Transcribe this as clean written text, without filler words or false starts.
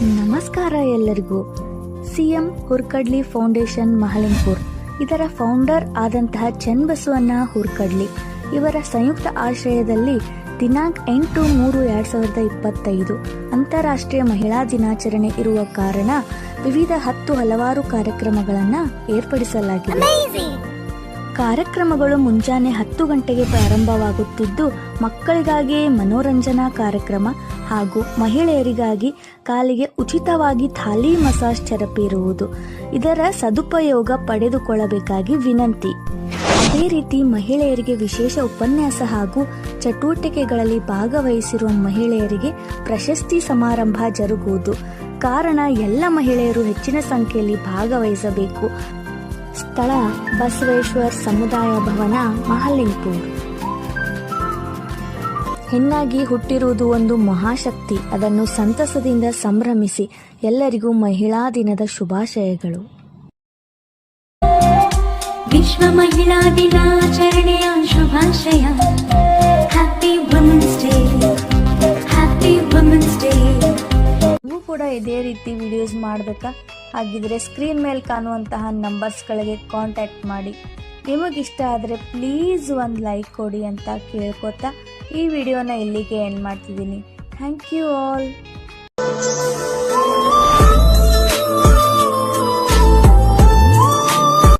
ನಮಸ್ಕಾರ ಎಲ್ಲರಿಗೂ. CM Hurkadli foundation Mahalingpur ಇದರ ಫೌಂಡರ್ ಆದಂತಹ ಚನ್ನಬಸವಣ್ಣ ಹುರ್ಕಡ್ಲಿ ಇವರ ಸಂಯುಕ್ತ ಆಶ್ರಯದಲ್ಲಿ ದಿನಾಂಕ 8/3/2025 ಅಂತಾರಾಷ್ಟ್ರೀಯ ಮಹಿಳಾ ದಿನಾಚರಣೆ ಇರುವ ಕಾರಣ ವಿವಿಧ ಹಲವಾರು ಕಾರ್ಯಕ್ರಮಗಳನ್ನು ಏರ್ಪಡಿಸಲಾಗಿದೆ. ಕಾರ್ಯಕ್ರಮಗಳು ಮುಂಜಾನೆ 10 ಗಂಟೆಗೆ ಪ್ರಾರಂಭವಾಗುತ್ತಿದ್ದು, ಮಕ್ಕಳಿಗಾಗಿ ಮನೋರಂಜನಾ ಕಾರ್ಯಕ್ರಮ ಹಾಗೂ ಮಹಿಳೆಯರಿಗಾಗಿ ಕಾಲಿಗೆ ಉಚಿತವಾಗಿ ಥಾಲಿ ಮಸಾಜ್ ಥೆರಪಿ ಇರುವುದು. ಇದರ ಸದುಪಯೋಗ ಪಡೆದುಕೊಳ್ಳಬೇಕಾಗಿ ವಿನಂತಿ. ಅದೇ ರೀತಿ ಮಹಿಳೆಯರಿಗೆ ವಿಶೇಷ ಉಪನ್ಯಾಸ ಹಾಗೂ ಚಟುವಟಿಕೆಗಳಲ್ಲಿ ಭಾಗವಹಿಸಿರುವ ಮಹಿಳೆಯರಿಗೆ ಪ್ರಶಸ್ತಿ ಸಮಾರಂಭ ಜರುಗುವುದು. ಕಾರಣ ಎಲ್ಲ ಮಹಿಳೆಯರು ಹೆಚ್ಚಿನ ಸಂಖ್ಯೆಯಲ್ಲಿ ಭಾಗವಹಿಸಬೇಕು. ಸ್ಥಳ ಬಸವೇಶ್ವರ್ ಸಮುದಾಯ ಭವನ, ಮಹಲಿಂಗ್ಪುರ್. ಹೆಣ್ಣಾಗಿ ಹುಟ್ಟಿರುವುದು ಒಂದು ಮಹಾಶಕ್ತಿ. ಅದನ್ನು ಸಂತಸದಿಂದ ಸಂಭ್ರಮಿಸಿ. ಎಲ್ಲರಿಗೂ ಮಹಿಳಾ ದಿನದ ಶುಭಾಶಯಗಳು. ವಿಶ್ವ ಮಹಿಳಾ ದಿನಾಚರಣೆಯ ಶುಭಾಶಯ. Happy women's day, happy women's day. ನೀವು ಕೂಡ ಇದೇ ರೀತಿ ವಿಡಿಯೋಸ್ ಮಾಡಬೇಕಾ? ಹಾಗಿದ್ರೆ ಸ್ಕ್ರೀನ್ ಮೇಲೆ ಕಾಣುವಂತಹ ನಂಬರ್ಸ್ಗಳಿಗೆ ಕಾಂಟ್ಯಾಕ್ಟ್ ಮಾಡಿ. ನಿಮಗಿಷ್ಟ ಆದರೆ ಪ್ಲೀಸ್ ಒಂದು ಲೈಕ್ ಕೊಡಿ ಅಂತ ಕೇಳ್ಕೊತಾ ಈ ವಿಡಿಯೋನ ಇಲ್ಲಿಗೆ ಎಂಡ್ ಮಾಡ್ತಿದ್ದೀನಿ. Thank you all.